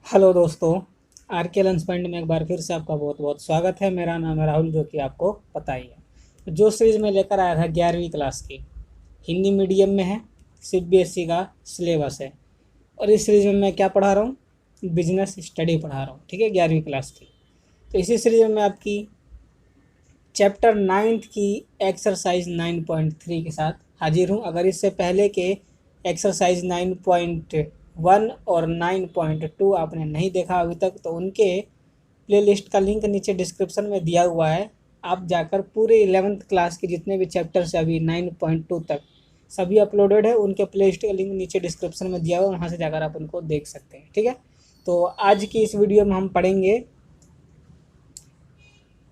Hello दोस्तों। Are के lunch point में एक बार फिर से आपका बहुत बहुत स्वागत है। मेरा नाम है राहुल, जो कि आपको पता ही है। जो सीरीज़ में लेकर आया था 11वीं क्लास की, हिंदी मीडियम में है, सीबीएसई का सिलेबस है। और इस सीरीज़ में मैं क्या पढ़ा रहा हूँ? बिजनेस स्टडी पढ़ा रहा हूँ, ठीक है, 11वीं क्लास की। तो इसी सीरीज़ में मैं आपकी चैप्टर 9 की एक्सरसाइज 9.3 के साथ हाजिर हूँ। अगर इससे पहले के एक्सरसाइज 9.1 और 9.2 आपने नहीं देखा अभी तक, तो उनके प्लेलिस्ट का लिंक नीचे डिस्क्रिप्शन में दिया हुआ है। आप जाकर पूरे 11th क्लास के जितने भी चैप्टर्स है अभी 9.2 तक सभी अपलोडेड है, उनके प्लेलिस्ट का लिंक नीचे डिस्क्रिप्शन में दिया हुआ है, वहाँ से जाकर आप उनको देख सकते हैं, ठीक है। तो आज की इस वीडियो में हम पढ़ेंगे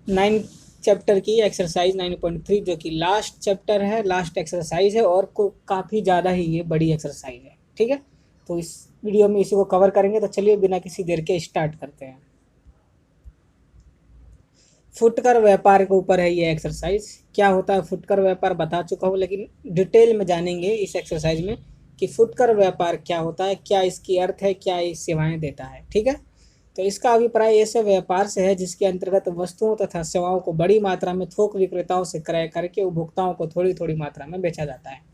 9 चैप्टर की एक्सरसाइज 9.3, जो कि लास्ट चैप्टर है, लास्ट एक्सरसाइज है, और काफ़ी ज़्यादा ही ये बड़ी एक्सरसाइज है, ठीक है। तो इस वीडियो में इसी को कवर करेंगे। तो चलिए बिना किसी देर के स्टार्ट करते हैं। फुटकर व्यापार के ऊपर है ये एक्सरसाइज। क्या होता है फुटकर व्यापार बता चुका हूँ, लेकिन डिटेल में जानेंगे इस एक्सरसाइज में कि फुटकर व्यापार क्या होता है, क्या इसकी अर्थ है, क्या ये सेवाएं देता है, ठीक है। तो इसका अभिप्राय ऐसे व्यापार से है जिसके अंतर्गत वस्तुओं तथा सेवाओं को बड़ी मात्रा में थोक विक्रेताओं से क्रय करके उपभोक्ताओं को थोड़ी थोड़ी मात्रा में बेचा जाता है।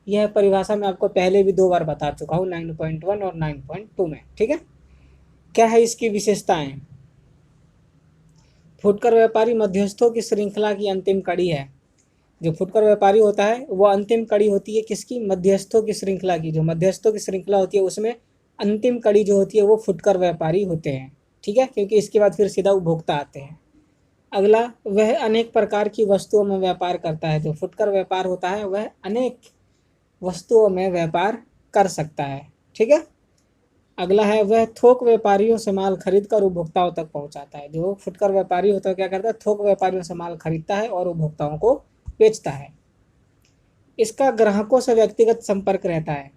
यह परिभाषा मैं आपको पहले भी 2 बार बता चुका हूँ, 9.1 और 9.2 में, ठीक है। क्या है इसकी विशेषताएं? फुटकर व्यापारी मध्यस्थों की श्रृंखला की अंतिम कड़ी है। जो फुटकर व्यापारी होता है वो अंतिम कड़ी होती है किसकी? मध्यस्थों की श्रृंखला की। जो मध्यस्थों की श्रृंखला होती है उसमें अंतिम कड़ी जो होती है वो फुटकर व्यापारी होते हैं, ठीक है, क्योंकि इसके बाद फिर सीधा उपभोक्ता आते हैं। अगला, वह अनेक प्रकार की वस्तुओं में व्यापार करता है। जो फुटकर व्यापार होता है वह अनेक वस्तुओं में व्यापार कर सकता है, ठीक है। अगला है, वह थोक व्यापारियों से माल खरीद कर उपभोक्ताओं तक पहुंचाता है। जो फुटकर व्यापारी होता है क्या करता है? थोक व्यापारियों से माल खरीदता है और उपभोक्ताओं को बेचता है। इसका ग्राहकों से व्यक्तिगत संपर्क रहता है।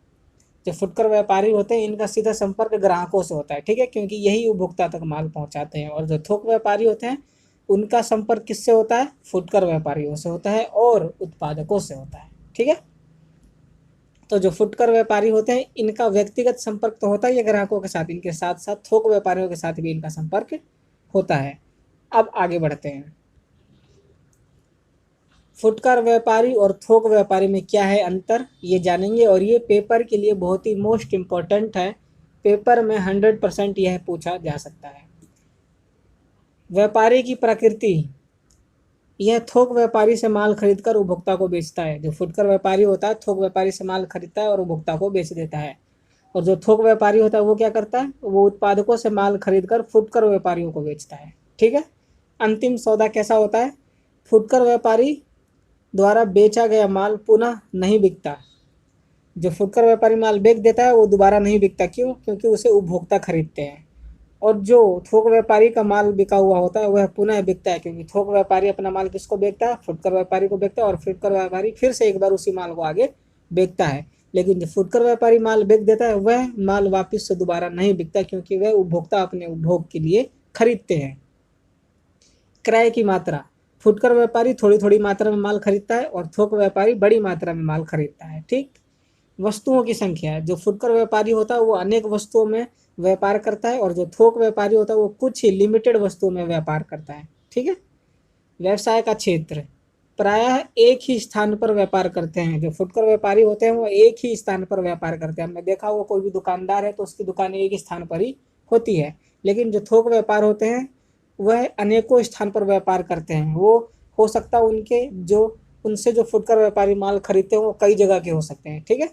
जो फुटकर व्यापारी होते हैं इनका सीधा संपर्क ग्राहकों से होता है, ठीक है, क्योंकि यही उपभोक्ता तक माल पहुंचाते हैं। और जो थोक व्यापारी होते हैं उनका संपर्क किससे होता है? फुटकर व्यापारियों से होता है और उत्पादकों से होता है, ठीक है। तो जो फुटकर व्यापारी होते हैं इनका व्यक्तिगत संपर्क तो होता ही है ग्राहकों के साथ, इनके साथ साथ थोक व्यापारियों के साथ भी इनका संपर्क होता है। अब आगे बढ़ते हैं। फुटकर व्यापारी और थोक व्यापारी में क्या है अंतर, ये जानेंगे। और ये पेपर के लिए बहुत ही मोस्ट इम्पोर्टेंट है। पेपर में 100% यह पूछा जा सकता है। व्यापारी की प्रकृति, यह थोक व्यापारी से माल खरीदकर उपभोक्ता को बेचता है। जो फुटकर व्यापारी होता है थोक व्यापारी से माल खरीदता है और उपभोक्ता को बेच देता है। और जो थोक व्यापारी होता है वो क्या करता है? वो उत्पादकों से माल खरीदकर फुटकर व्यापारियों को बेचता है, ठीक है। अंतिम सौदा कैसा होता है? फुटकर व्यापारी द्वारा बेचा गया माल पुनः नहीं बिकता। जो फुटकर व्यापारी माल बेच देता है वो दोबारा नहीं बिकता। क्यों? क्योंकि उसे उपभोक्ता खरीदते हैं। और जो थोक व्यापारी का माल बिका हुआ होता है वह पुनः बिकता है, क्योंकि थोक व्यापारी अपना माल किसको बेचता है? फुटकर व्यापारी को बेचता है, और फुटकर व्यापारी फिर से एक बार उसी माल को आगे बेचता है। लेकिन जो फुटकर व्यापारी माल बेच देता है वह माल वापिस से दोबारा नहीं बिकता, क्योंकि वह उपभोक्ता अपने उपभोग के लिए खरीदते हैं। क्रय की मात्रा, फुटकर व्यापारी थोड़ी थोड़ी मात्रा में माल खरीदता है और थोक व्यापारी बड़ी मात्रा में माल खरीदता है, ठीक। वस्तुओं की संख्या, जो फुटकर व्यापारी होता है वो अनेक वस्तुओं में व्यापार करता है, और जो थोक व्यापारी होता है वो कुछ ही लिमिटेड वस्तुओं में व्यापार करता है, ठीक है। व्यवसाय का क्षेत्र, प्रायः एक ही स्थान पर व्यापार करते हैं। जो फुटकर व्यापारी होते हैं वो एक ही स्थान पर व्यापार करते हैं। हमने देखा वो कोई भी दुकानदार है तो उसकी दुकान एक ही स्थान पर ही होती है। लेकिन जो थोक व्यापार होते हैं वह अनेकों स्थान पर व्यापार करते हैं। वो हो सकता है उनके जो उनसे जो फुटकर व्यापारी माल खरीदते हैं वो कई जगह के हो सकते हैं, ठीक है।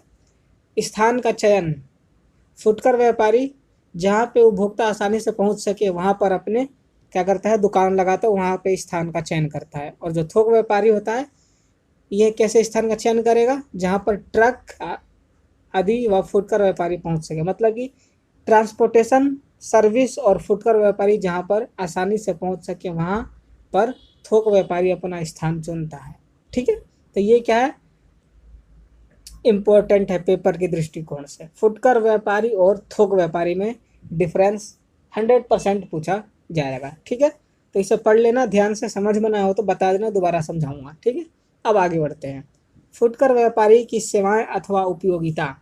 स्थान का चयन, फुटकर व्यापारी जहाँ पे उपभोक्ता आसानी से पहुँच सके वहाँ पर अपने क्या करता है? दुकान लगाता है, वहाँ पे स्थान का चयन करता है। और जो थोक व्यापारी होता है ये कैसे स्थान का चयन करेगा? जहाँ पर ट्रक आदि व फुटकर व्यापारी पहुँच सके। मतलब कि ट्रांसपोर्टेशन सर्विस और फुटकर व्यापारी जहाँ पर आसानी से पहुँच सके वहाँ पर थोक व्यापारी अपना स्थान चुनता है, ठीक है। तो ये क्या है? इम्पोर्टेंट है पेपर के दृष्टिकोण से। फुटकर व्यापारी और थोक व्यापारी में डिफरेंस 100% पूछा जाएगा, ठीक है। तो इसे पढ़ लेना ध्यान से, समझ में ना हो तो बता देना, दोबारा समझाऊंगा, ठीक है। अब आगे बढ़ते हैं। फुटकर व्यापारी की सेवाएं अथवा उपयोगिता।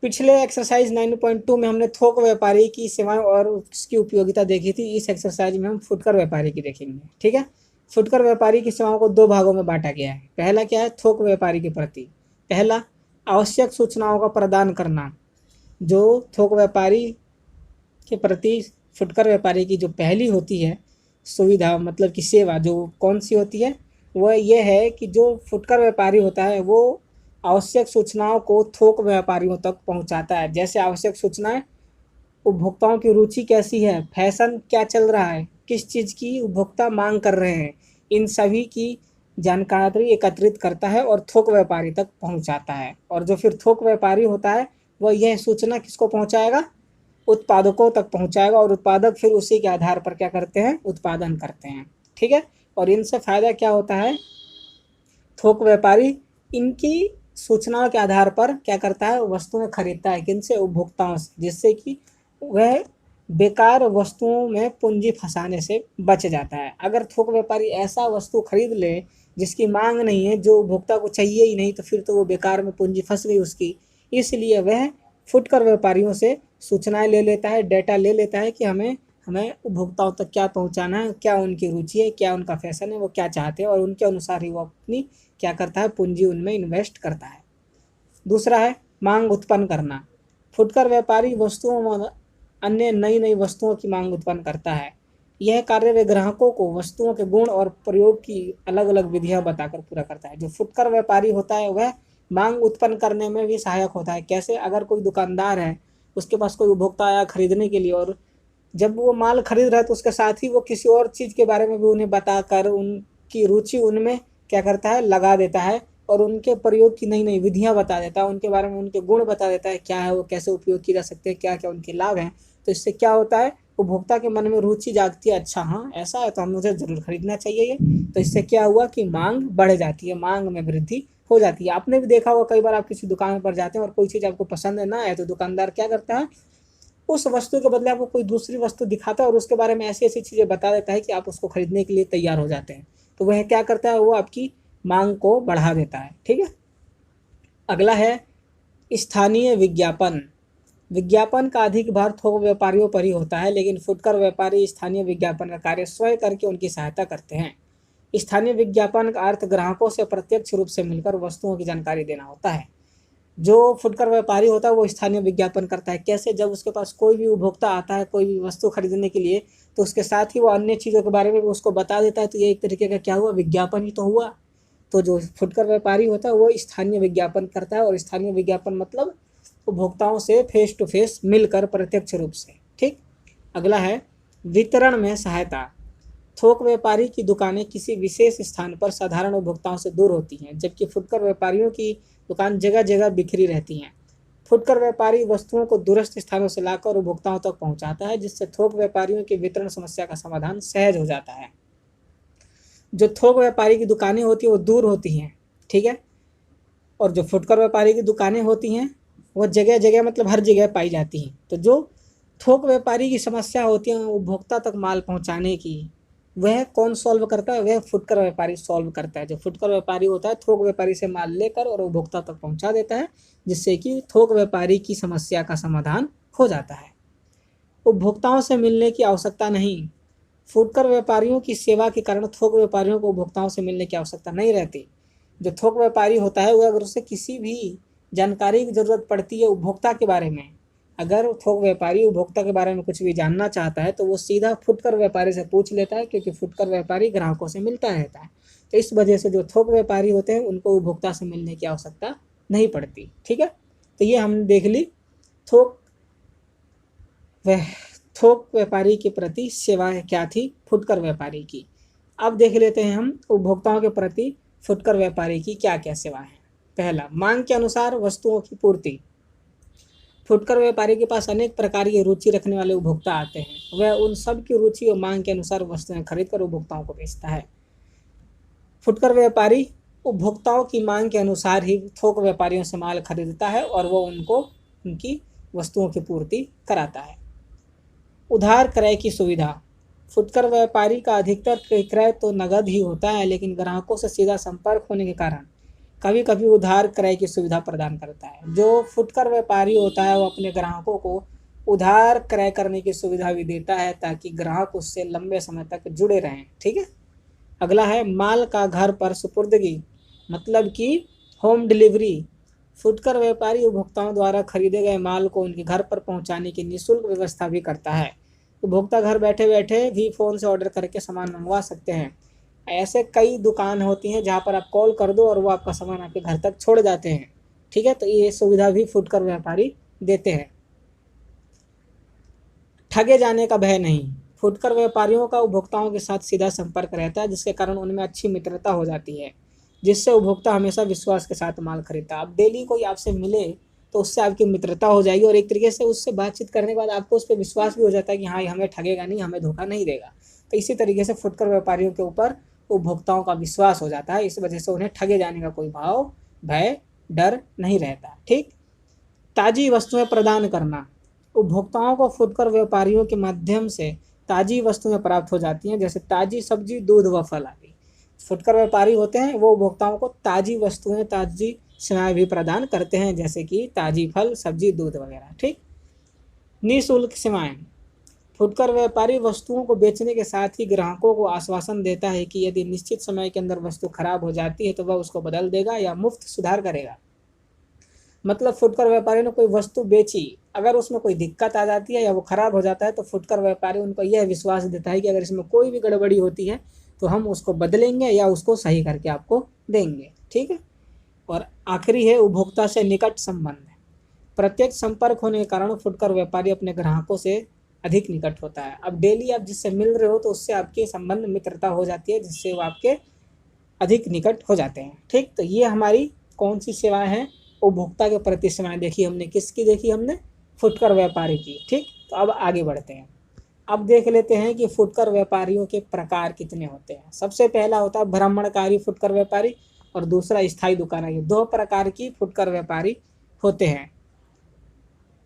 पिछले एक्सरसाइज 9.2 में हमने थोक व्यापारी की सेवाएं और उसकी उपयोगिता देखी थी। इस एक्सरसाइज में हम फुटकर व्यापारी की देखेंगे। ठीक है, फुटकर व्यापारी की सेवाओं को दो भागों में बांटा गया है। पहला क्या है, थोक व्यापारी के प्रति पहला आवश्यक सूचनाओं का प्रदान करना। जो थोक व्यापारी के प्रति फुटकर व्यापारी की जो पहली होती है सुविधा, मतलब कि सेवा, जो कौन सी होती है, वह यह है कि जो फुटकर व्यापारी होता है वो आवश्यक सूचनाओं को थोक व्यापारियों तक पहुंचाता है। जैसे आवश्यक सूचनाएं, उपभोक्ताओं की रुचि कैसी है, फैशन क्या चल रहा है, किस चीज़ की उपभोक्ता मांग कर रहे हैं, इन सभी की जानकारी एकत्रित करता है और थोक व्यापारी तक पहुंचाता है। और जो फिर थोक व्यापारी होता है वह यह सूचना किसको पहुंचाएगा, उत्पादकों तक पहुंचाएगा, और उत्पादक फिर उसी के आधार पर क्या करते हैं, उत्पादन करते हैं। ठीक है, और इनसे फ़ायदा क्या होता है, थोक व्यापारी इनकी सूचनाओं के आधार पर क्या करता है, वस्तुएं खरीदता है। किनसे, उपभोक्ताओं से, जिससे कि वह बेकार वस्तुओं में पूंजी फंसाने से बच जाता है। अगर थोक व्यापारी ऐसा वस्तु खरीद ले जिसकी मांग नहीं है, जो उपभोक्ता को चाहिए ही नहीं, तो फिर तो वो बेकार में पूंजी फंस गई उसकी। इसलिए वह फुटकर व्यापारियों से सूचनाएं ले लेता है, डेटा ले लेता है कि हमें हमें उपभोक्ताओं तक क्या पहुंचाना है, क्या उनकी रुचि है, क्या उनका फैशन है, वो क्या चाहते हैं, और उनके अनुसार ही वो अपनी क्या करता है, पूंजी उनमें इन्वेस्ट करता है। दूसरा है मांग उत्पन्न करना। फुटकर व्यापारी वस्तुओं व अन्य नई नई वस्तुओं की मांग उत्पन्न करता है। यह कार्य वे ग्राहकों को वस्तुओं के गुण और प्रयोग की अलग अलग विधियां बताकर पूरा करता है। जो फुटकर व्यापारी होता है वह मांग उत्पन्न करने में भी सहायक होता है। कैसे, अगर कोई दुकानदार है, उसके पास कोई उपभोक्ता आया खरीदने के लिए, और जब वो माल खरीद रहा है तो उसके साथ ही वो किसी और चीज़ के बारे में भी उन्हें बताकर उनकी रुचि उनमें क्या करता है, लगा देता है, और उनके प्रयोग की नई नई विधियां बता देता है, उनके बारे में उनके गुण बता देता है, क्या है वो, कैसे उपयोग किए जा सकते हैं, क्या क्या उनके लाभ हैं। तो इससे क्या होता है, उपभोक्ता के मन में रुचि जागती है, अच्छा हाँ ऐसा है तो हम मुझे ज़रूर खरीदना चाहिए ये। तो इससे क्या हुआ कि मांग बढ़ जाती है, मांग में वृद्धि हो जाती है। आपने भी देखा होगा कई बार आप किसी दुकान पर जाते हैं और कोई चीज़ आपको पसंद ना आए तो दुकानदार क्या करता है, उस वस्तु के बदले आपको कोई दूसरी वस्तु दिखाता है और उसके बारे में ऐसी ऐसी चीज़ें बता देता है कि आप उसको खरीदने के लिए तैयार हो जाते हैं। तो वह क्या करता है, वो आपकी मांग को बढ़ा देता है। ठीक है, अगला है स्थानीय विज्ञापन। विज्ञापन का अधिक भार थोक व्यापारियों पर ही होता है, लेकिन फुटकर व्यापारी स्थानीय विज्ञापन का कार्य स्वयं करके उनकी सहायता करते हैं। स्थानीय विज्ञापन का अर्थ ग्राहकों से प्रत्यक्ष रूप से मिलकर वस्तुओं की जानकारी देना होता है। जो फुटकर व्यापारी होता है वो स्थानीय विज्ञापन करता है। कैसे, जब उसके पास कोई भी उपभोक्ता आता है कोई भी वस्तु खरीदने के लिए, तो उसके साथ ही वो अन्य चीज़ों के बारे में भी उसको बता देता है। तो ये एक तरीके का क्या हुआ, विज्ञापन ही तो हुआ। तो जो फुटकर व्यापारी होता है वो स्थानीय विज्ञापन करता है, और स्थानीय विज्ञापन मतलब उपभोक्ताओं से फेस टू फेस मिलकर प्रत्यक्ष रूप से। ठीक, अगला है वितरण में सहायता। थोक व्यापारी की दुकानें किसी विशेष स्थान पर साधारण उपभोक्ताओं से दूर होती हैं, जबकि फुटकर व्यापारियों की दुकान जगह जगह बिखरी रहती हैं। फुटकर व्यापारी वस्तुओं को दूरस्थ स्थानों से लाकर उपभोक्ताओं तक पहुंचाता है, जिससे थोक व्यापारियों की वितरण समस्या का समाधान सहज हो जाता है। जो थोक व्यापारी की दुकानें होती हैं वो दूर होती हैं, ठीक है, और जो फुटकर व्यापारी की दुकानें होती हैं वो जगह जगह मतलब हर जगह पाई जाती हैं। तो जो थोक व्यापारी की समस्या होती है उपभोक्ता तक माल पहुंचाने की, वह कौन सॉल्व करता है, वह फुटकर व्यापारी सॉल्व करता है। जो फुटकर व्यापारी होता है थोक व्यापारी से माल लेकर और उपभोक्ता तक पहुंचा देता है, जिससे कि थोक व्यापारी की समस्या का समाधान हो जाता है। उपभोक्ताओं से मिलने की आवश्यकता नहीं। फुटकर व्यापारियों की सेवा के कारण थोक व्यापारियों को उपभोक्ताओं से मिलने की आवश्यकता नहीं रहती। जो थोक व्यापारी होता है वह अगर उसे किसी भी जानकारी की ज़रूरत पड़ती है उपभोक्ता के बारे में, अगर थोक व्यापारी उपभोक्ता के बारे में कुछ भी जानना चाहता है तो वो सीधा फुटकर व्यापारी से पूछ लेता है, क्योंकि फुटकर व्यापारी ग्राहकों से मिलता रहता है। तो इस वजह से जो थोक व्यापारी होते हैं उनको उपभोक्ता से मिलने की आवश्यकता नहीं पड़ती। ठीक है, तो ये हमने देख ली थोक थोक व्यापारी के प्रति सेवाएं क्या थी फुटकर व्यापारी की। अब देख लेते हैं हम उपभोक्ताओं के प्रति फुटकर व्यापारी की क्या क्या सेवाएं हैं। पहला, मांग के अनुसार वस्तुओं की पूर्ति। फुटकर व्यापारी के पास अनेक प्रकार की रुचि रखने वाले उपभोक्ता आते हैं, वह उन सब की रुचि और मांग के अनुसार वस्तुएं खरीदकर उपभोक्ताओं को बेचता है। फुटकर व्यापारी उपभोक्ताओं की मांग के अनुसार ही थोक व्यापारियों से माल खरीदता है और वो उनको उनकी वस्तुओं की पूर्ति कराता है। उधार क्रय की सुविधा। फुटकर व्यापारी का अधिकतर क्रय तो नगद ही होता है, लेकिन ग्राहकों से सीधा संपर्क होने के कारण कभी कभी उधार क्रय की सुविधा प्रदान करता है। जो फुटकर व्यापारी होता है वो अपने ग्राहकों को उधार क्रय करने की सुविधा भी देता है ताकि ग्राहक उससे लंबे समय तक जुड़े रहें। ठीक है। अगला है माल का घर पर सुपुर्दगी, मतलब कि होम डिलीवरी। फुटकर व्यापारी उपभोक्ताओं द्वारा खरीदे गए माल को उनके घर पर पहुंचाने की निःशुल्क व्यवस्था भी करता है। उपभोक्ता घर बैठे बैठे भी फ़ोन से ऑर्डर करके सामान मंगवा सकते हैं। ऐसे कई दुकान होती हैं जहां पर आप कॉल कर दो और वो आपका सामान आपके घर तक छोड़ जाते हैं। ठीक है, तो ये सुविधा भी फुटकर व्यापारी देते हैं। ठगे जाने का भय नहीं। फुटकर व्यापारियों का उपभोक्ताओं के साथ सीधा संपर्क रहता है, जिसके कारण उनमें अच्छी मित्रता हो जाती है, जिससे उपभोक्ता हमेशा विश्वास के साथ माल खरीदता है। अब डेली कोई आपसे मिले तो उससे आपकी मित्रता हो जाएगी और एक तरीके से उससे बातचीत करने के बाद आपको उस पर विश्वास भी हो जाता है कि हाँ, ये हमें ठगेगा नहीं, हमें धोखा नहीं देगा। तो इसी तरीके से फुटकर व्यापारियों के ऊपर उपभोक्ताओं का विश्वास हो जाता है, इस वजह से उन्हें ठगे जाने का कोई भाव, भय, डर नहीं रहता। ठीक। ताज़ी वस्तुएं प्रदान करना। उपभोक्ताओं को फुटकर व्यापारियों के माध्यम से ताज़ी वस्तुएं प्राप्त हो जाती हैं, जैसे ताज़ी सब्जी, दूध व फल आदि। फुटकर व्यापारी होते हैं वो उपभोक्ताओं को ताज़ी वस्तुएं, ताज़ी सेवाएं भी प्रदान करते हैं, जैसे कि ताज़ी फल, सब्जी, दूध वगैरह। ठीक। निःशुल्क सेवाएं। फुटकर व्यापारी वस्तुओं को बेचने के साथ ही ग्राहकों को आश्वासन देता है कि यदि निश्चित समय के अंदर वस्तु खराब हो जाती है तो वह उसको बदल देगा या मुफ्त सुधार करेगा। मतलब फुटकर व्यापारी ने कोई वस्तु बेची, अगर उसमें कोई दिक्कत आ जाती है या वो खराब हो जाता है तो फुटकर व्यापारी उनको यह विश्वास देता है कि अगर इसमें कोई भी गड़बड़ी होती है तो हम उसको बदलेंगे या उसको सही करके आपको देंगे। ठीक है। और आखिरी है उपभोक्ता से निकट संबंध। प्रत्यक्ष संपर्क होने के कारण फुटकर व्यापारी अपने ग्राहकों से अधिक निकट होता है। अब डेली आप जिससे मिल रहे हो तो उससे आपके संबंध, मित्रता हो जाती है, जिससे वो आपके अधिक निकट हो जाते हैं। ठीक। तो ये हमारी कौन सी सेवाएं हैं? उपभोक्ता के प्रति सेवाएं देखी हमने। किसकी देखी हमने? फुटकर व्यापारी की। ठीक। तो अब आगे बढ़ते हैं। अब देख लेते हैं कि फुटकर व्यापारियों के प्रकार कितने होते हैं। सबसे पहला होता है भ्रमणकारी फुटकर व्यापारी और दूसरा स्थायी दुकान। ये दो प्रकार की फुटकर व्यापारी होते हैं।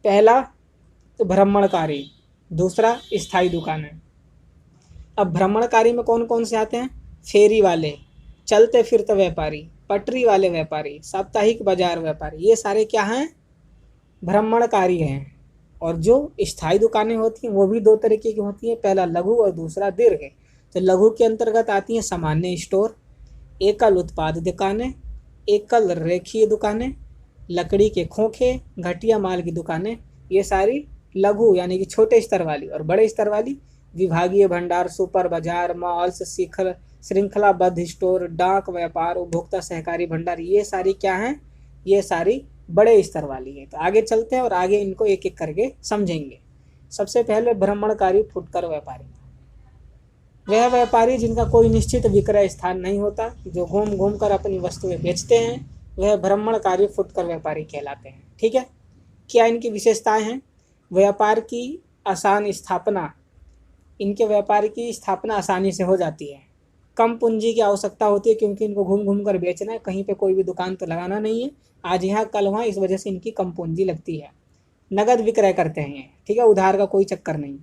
पहला तो भ्रमणकारी, दूसरा स्थायी दुकान है। अब भ्रमणकारी में कौन कौन से आते हैं? फेरी वाले, चलते फिरते व्यापारी, पटरी वाले व्यापारी, साप्ताहिक बाजार व्यापारी, ये सारे क्या हैं? भ्रमणकारी हैं। और जो स्थायी दुकानें होती हैं वो भी दो तरीके की होती हैं, पहला लघु और दूसरा दीर्घ। तो लघु के अंतर्गत आती हैं सामान्य स्टोर, एकल उत्पाद दुकानें, एकल रेखीय दुकानें, लकड़ी के खोखे, घटिया माल की दुकानें। ये सारी लघु यानी कि छोटे स्तर वाली। और बड़े स्तर वाली विभागीय भंडार, सुपर बाजार, मॉल्स, श्रृंखलाबद्ध स्टोर, डाक व्यापार, उपभोक्ता सहकारी भंडार, ये सारी क्या हैं? ये सारी बड़े स्तर वाली है। तो आगे चलते हैं और आगे इनको एक एक करके समझेंगे। सबसे पहले भ्रमणकारी फुटकर व्यापारी। वह व्यापारी जिनका कोई निश्चित विक्रय स्थान नहीं होता, जो घूम घूम कर अपनी वस्तुएं बेचते हैं, वह भ्रमणकारी फुटकर व्यापारी कहलाते हैं। ठीक है। क्या इनकी विशेषताएं हैं? व्यापार की आसान स्थापना। इनके व्यापार की स्थापना आसानी से हो जाती है। कम पूंजी की आवश्यकता होती है क्योंकि इनको घूम घूम कर बेचना है, कहीं पे कोई भी दुकान तो लगाना नहीं है, आज यहाँ कल वहाँ, इस वजह से इनकी कम पूंजी लगती है। नगद विक्रय करते हैं ये। ठीक है। उधार का कोई चक्कर नहीं।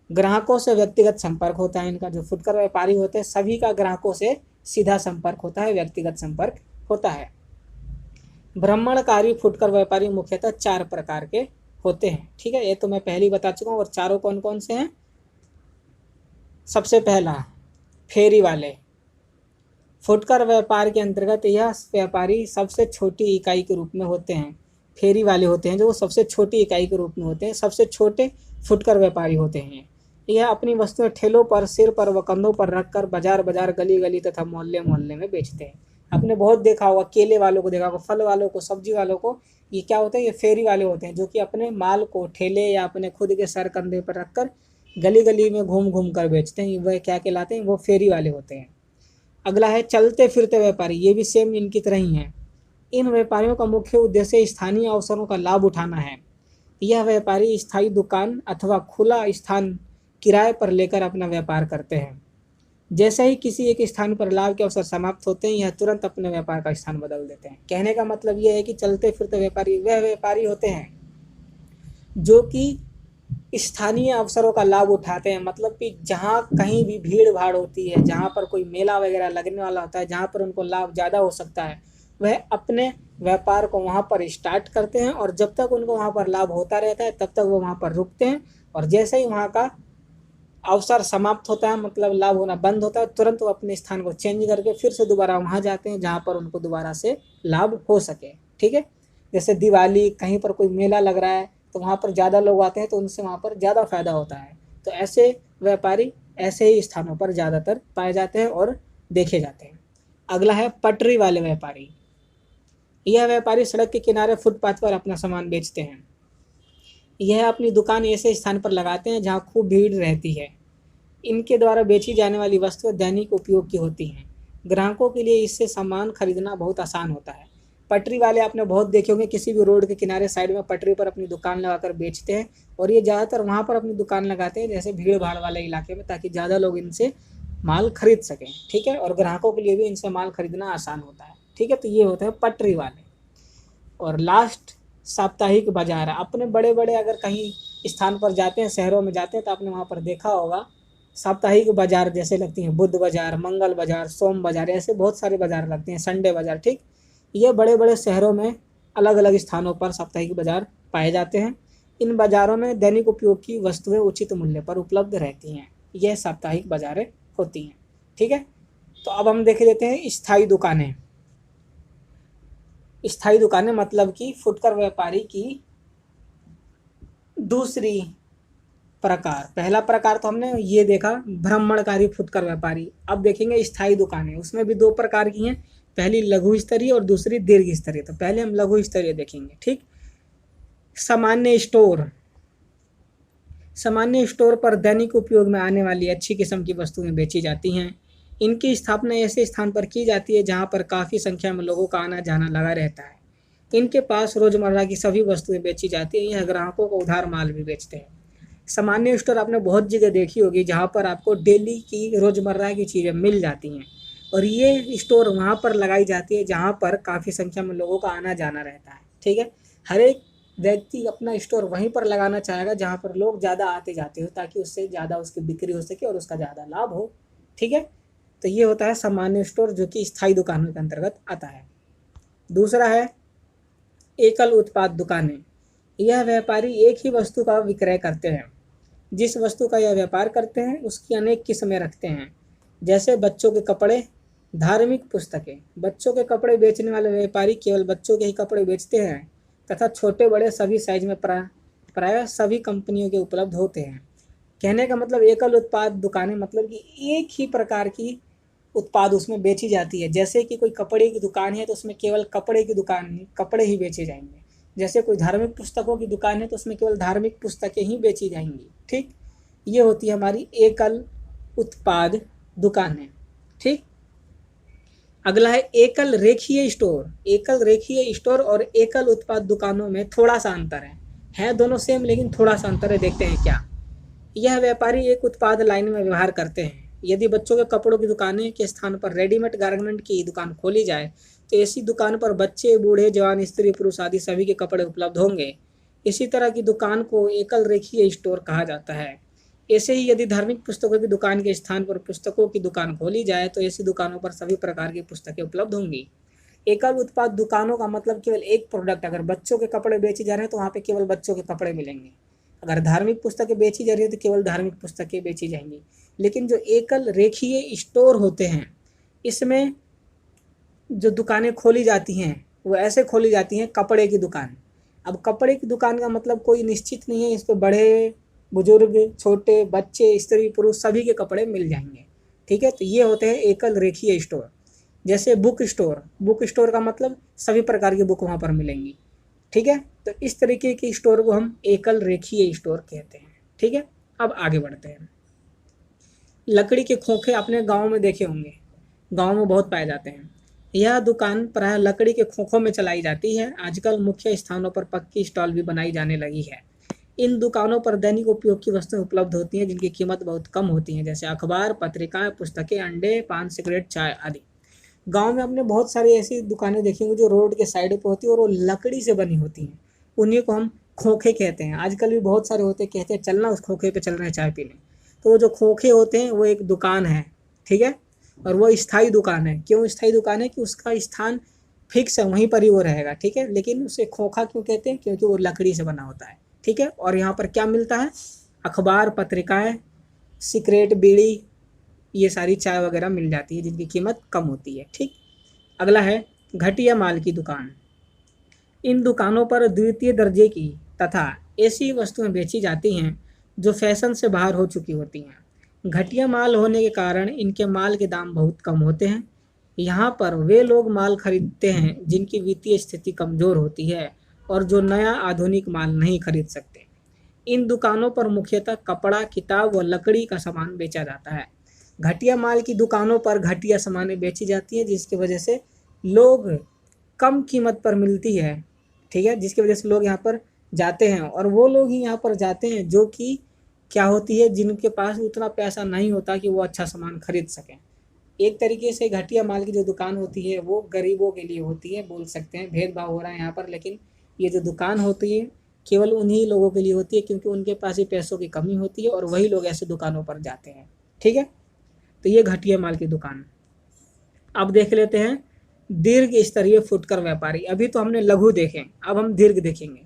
ग्राहकों से व्यक्तिगत संपर्क होता है इनका। जो फुटकर व्यापारी होते हैं सभी का ग्राहकों से सीधा संपर्क होता है, व्यक्तिगत संपर्क होता है। भ्रमणकारी फुटकर व्यापारी मुख्यतः 4 प्रकार के होते हैं। ठीक है। ये तो मैं पहले ही बता चुका हूँ। और चारों कौन कौन से हैं? सबसे पहला फेरी वाले। फुटकर व्यापार के अंतर्गत यह व्यापारी सबसे छोटी इकाई के रूप में होते हैं। फेरी वाले होते हैं जो सबसे छोटी इकाई के रूप में होते हैं, सबसे छोटे फुटकर व्यापारी होते हैं। यह अपनी वस्तुएं ठेलों पर, सिर पर व कंधों पर रखकर बाजार बाजार, गली गली तथा मोहल्ले मोहल्ले में बेचते हैं। आपने बहुत देखा होगा, केले वालों को देखा होगा, फल वालों को, सब्जी वालों को। ये क्या होते हैं? ये फेरी वाले होते हैं जो कि अपने माल को ठेले या अपने खुद के सर कंधे पर रखकर गली गली में घूम घूम कर बेचते हैं। वह क्या कहलाते हैं? वो फेरी वाले होते हैं। अगला है चलते फिरते व्यापारी। ये भी सेम इनकी तरह ही हैं। इन व्यापारियों का मुख्य उद्देश्य स्थानीय अवसरों का लाभ उठाना है। यह व्यापारी स्थायी दुकान अथवा खुला स्थान किराए पर लेकर अपना व्यापार करते हैं। जैसे ही किसी एक स्थान पर लाभ के अवसर समाप्त होते हैं, यह तुरंत अपने व्यापार का स्थान बदल देते हैं। कहने का मतलब यह है कि चलते फिरते व्यापारी वह व्यापारी होते हैं जो कि स्थानीय अवसरों का लाभ उठाते हैं। मतलब कि जहाँ कहीं भी भीड़ भाड़ होती है, जहाँ पर कोई मेला वगैरह लगने वाला होता है, जहाँ पर उनको लाभ ज़्यादा हो सकता है, वह अपने व्यापार को वहाँ पर स्टार्ट करते हैं और जब तक उनको वहाँ पर लाभ होता रहता है तब तक वो वहाँ पर रुकते हैं, और जैसे ही वहाँ का अवसर समाप्त होता है, मतलब लाभ होना बंद होता है, तुरंत वो अपने स्थान को चेंज करके फिर से दोबारा वहाँ जाते हैं जहाँ पर उनको दोबारा से लाभ हो सके। ठीक है, जैसे दिवाली, कहीं पर कोई मेला लग रहा है तो वहाँ पर ज़्यादा लोग आते हैं तो उनसे वहाँ पर ज़्यादा फायदा होता है। तो ऐसे व्यापारी ऐसे ही स्थानों पर ज़्यादातर पाए जाते हैं और देखे जाते हैं। अगला है पटरी वाले व्यापारी। यह व्यापारी सड़क के किनारे फुटपाथ पर अपना सामान बेचते हैं। यह अपनी दुकान ऐसे स्थान पर लगाते हैं जहाँ खूब भीड़ रहती है। इनके द्वारा बेची जाने वाली वस्तुएं दैनिक उपयोग की होती हैं। ग्राहकों के लिए इससे सामान खरीदना बहुत आसान होता है। पटरी वाले आपने बहुत देखे होंगे, किसी भी रोड के किनारे साइड में पटरी पर अपनी दुकान लगाकर बेचते हैं, और ये ज़्यादातर वहाँ पर अपनी दुकान लगाते हैं जैसे भीड़ भाड़ वाले इलाके में, ताकि ज़्यादा लोग इनसे माल खरीद सकें। ठीक है, और ग्राहकों के लिए भी इनसे माल खरीदना आसान होता है। ठीक है, तो ये होते हैं पटरी वाले। और लास्ट, साप्ताहिक बाजार। अपने बड़े बड़े अगर कहीं स्थान पर जाते हैं, शहरों में जाते हैं, तो आपने वहाँ पर देखा होगा साप्ताहिक बाजार जैसे लगती हैं, बुध बाजार, मंगल बाजार, सोम बाजार, ऐसे बहुत सारे बाजार लगते हैं, संडे बाजार। ठीक, ये बड़े बड़े शहरों में अलग अलग स्थानों पर साप्ताहिक बाजार पाए जाते हैं। इन बाज़ारों में दैनिक उपयोग की वस्तुएं उचित मूल्य पर उपलब्ध रहती हैं। यह साप्ताहिक बाजारें होती हैं। ठीक है, तो अब हम देख लेते हैं स्थायी दुकानें। स्थायी दुकानें मतलब कि फुटकर व्यापारी की दूसरी प्रकार। पहला प्रकार तो हमने ये देखा, भ्रमणकारी फुटकर व्यापारी। अब देखेंगे स्थायी दुकानें, उसमें भी दो प्रकार की हैं, पहली लघु स्तरीय और दूसरी दीर्घ स्तरीय। तो पहले हम लघु स्तरीय देखेंगे। ठीक, सामान्य स्टोर। सामान्य स्टोर पर दैनिक उपयोग में आने वाली अच्छी किस्म की वस्तुएं बेची जाती हैं। इनकी स्थापना ऐसे स्थान पर की जाती है जहां पर काफ़ी संख्या में लोगों का आना जाना लगा रहता है। इनके पास रोज़मर्रा की सभी वस्तुएं बेची जाती हैं। यह ग्राहकों को उधार माल भी बेचते हैं। सामान्य स्टोर आपने बहुत जगह देखी होगी जहाँ पर आपको डेली की रोज़मर्रा की चीज़ें मिल जाती हैं, और ये स्टोर वहाँ पर लगाई जाती है जहाँ पर काफ़ी संख्या में लोगों का आना जाना रहता है। ठीक है, हर एक व्यक्ति अपना स्टोर वहीं पर लगाना चाहेगा जहाँ पर लोग ज़्यादा आते जाते हो, ताकि उससे ज़्यादा उसकी बिक्री हो सके और उसका ज़्यादा लाभ हो। ठीक है, तो ये होता है सामान्य स्टोर, जो कि स्थायी दुकानों के अंतर्गत आता है। दूसरा है एकल उत्पाद दुकानें। यह व्यापारी एक ही वस्तु का विक्रय करते हैं। जिस वस्तु का यह व्यापार करते हैं उसकी अनेक किस्में रखते हैं, जैसे बच्चों के कपड़े, धार्मिक पुस्तकें। बच्चों के कपड़े बेचने वाले व्यापारी केवल बच्चों के ही कपड़े बेचते हैं तथा छोटे बड़े सभी साइज में प्रायः सभी कंपनियों के उपलब्ध होते हैं। कहने का मतलब एकल उत्पाद दुकानें मतलब कि एक ही प्रकार की उत्पाद उसमें बेची जाती है। जैसे कि कोई कपड़े की दुकान है तो उसमें केवल कपड़े की दुकान, कपड़े ही बेचे जाएंगे। जैसे कोई धार्मिक पुस्तकों की दुकान है तो उसमें केवल धार्मिक पुस्तकें ही बेची जाएंगी। ठीक, ये होती है हमारी एकल उत्पाद दुकानें। ठीक, अगला है एकल रेखीय स्टोर। एकल रेखीय स्टोर और एकल उत्पाद दुकानों में थोड़ा सा अंतर है दोनों सेम लेकिन थोड़ा सा अंतर है। देखते हैं क्या। यह व्यापारी एक उत्पाद लाइन में व्यवहार करते हैं। यदि बच्चों के कपड़ों की दुकानें के स्थान पर रेडीमेड गारमेंट की दुकान खोली जाए तो ऐसी दुकान पर बच्चे, बूढ़े, जवान, स्त्री, पुरुष आदि सभी के कपड़े उपलब्ध होंगे। इसी तरह की दुकान को एकल रेखीय स्टोर कहा जाता है। ऐसे ही यदि धार्मिक पुस्तकों की दुकान के स्थान पर पुस्तकों की दुकान खोली जाए तो ऐसी दुकानों पर सभी प्रकार की पुस्तकें उपलब्ध होंगी। एकल उत्पाद दुकानों का मतलब केवल एक प्रोडक्ट। अगर बच्चों के कपड़े बेचे जा रहे हैं तो वहाँ पे केवल बच्चों के कपड़े मिलेंगे। अगर धार्मिक पुस्तकें बेची जा रही है तो केवल धार्मिक पुस्तकें बेची जाएंगी। लेकिन जो एकल रेखीय स्टोर होते हैं, इसमें जो दुकानें खोली जाती हैं वो ऐसे खोली जाती हैं, कपड़े की दुकान। अब कपड़े की दुकान का मतलब कोई निश्चित नहीं है, इस पर बड़े, बुजुर्ग, छोटे, बच्चे, स्त्री, पुरुष सभी के कपड़े मिल जाएंगे। ठीक है, तो ये होते हैं एकल रेखीय स्टोर। जैसे बुक स्टोर, बुक स्टोर का मतलब सभी प्रकार की बुक वहाँ पर मिलेंगी। ठीक है, तो इस तरीके की स्टोर को हम एकल रेखीय स्टोर कहते हैं। ठीक है, अब आगे बढ़ते हैं। लकड़ी के खोखे अपने गाँव में देखे होंगे, गाँव में बहुत पाए जाते हैं। यह दुकान प्रायः लकड़ी के खोखों में चलाई जाती है। आजकल मुख्य स्थानों पर पक्की स्टॉल भी बनाई जाने लगी है। इन दुकानों पर दैनिक उपयोग की वस्तुएं उपलब्ध होती हैं जिनकी कीमत बहुत कम होती है, जैसे अखबार, पत्रिकाएं, पुस्तकें, अंडे, पान, सिगरेट, चाय आदि। गांव में हमने बहुत सारी ऐसी दुकानें देखी होंगी जो रोड के साइड पे होती है और वो लकड़ी से बनी होती हैं। उन्हीं को हम खोखे कहते हैं। आजकल भी बहुत सारे होते हैं, कहते हैं चलना उस खोखे पे चल रहे हैं चाय पीने। तो वो जो खोखे होते हैं वो एक दुकान है। ठीक है, और वो स्थायी दुकान है। क्यों स्थायी दुकान है? कि उसका स्थान फिक्स है, वहीं पर ही वो रहेगा, ठीक है। लेकिन उसे खोखा क्यों कहते हैं? क्योंकि वो लकड़ी से बना होता है, ठीक है। और यहाँ पर क्या मिलता है? अखबार, पत्रिकाएं, सिगरेट, बीड़ी, ये सारी चाय वगैरह मिल जाती है जिनकी कीमत कम होती है, ठीक। अगला है घटिया माल की दुकान। इन दुकानों पर द्वितीय दर्जे की तथा ऐसी वस्तुएं बेची जाती हैं जो फैशन से बाहर हो चुकी होती हैं। घटिया माल होने के कारण इनके माल के दाम बहुत कम होते हैं। यहाँ पर वे लोग माल खरीदते हैं जिनकी वित्तीय स्थिति कमजोर होती है और जो नया आधुनिक माल नहीं खरीद सकते। इन दुकानों पर मुख्यतः कपड़ा, किताब व लकड़ी का सामान बेचा जाता है। घटिया माल की दुकानों पर घटिया सामानें बेची जाती हैं जिसकी वजह से लोग कम कीमत पर मिलती है, ठीक है, जिसकी वजह से लोग यहाँ पर जाते हैं। और वो लोग ही यहाँ पर जाते हैं जो कि क्या होती है, जिनके पास उतना पैसा नहीं होता कि वो अच्छा सामान खरीद सकें। एक तरीके से घटिया माल की जो दुकान होती है वो गरीबों के लिए होती है, बोल सकते हैं। भेदभाव हो रहा है यहाँ पर, लेकिन ये जो दुकान होती है केवल उन्हीं लोगों के लिए होती है क्योंकि उनके पास ही पैसों की कमी होती है और वही लोग ऐसे दुकानों पर जाते हैं, ठीक है। तो ये घटिया माल की दुकान। अब देख लेते हैं दीर्घ स्तरीय फुटकर व्यापारी। अभी तो हमने लघु देखे, अब हम दीर्घ देखेंगे।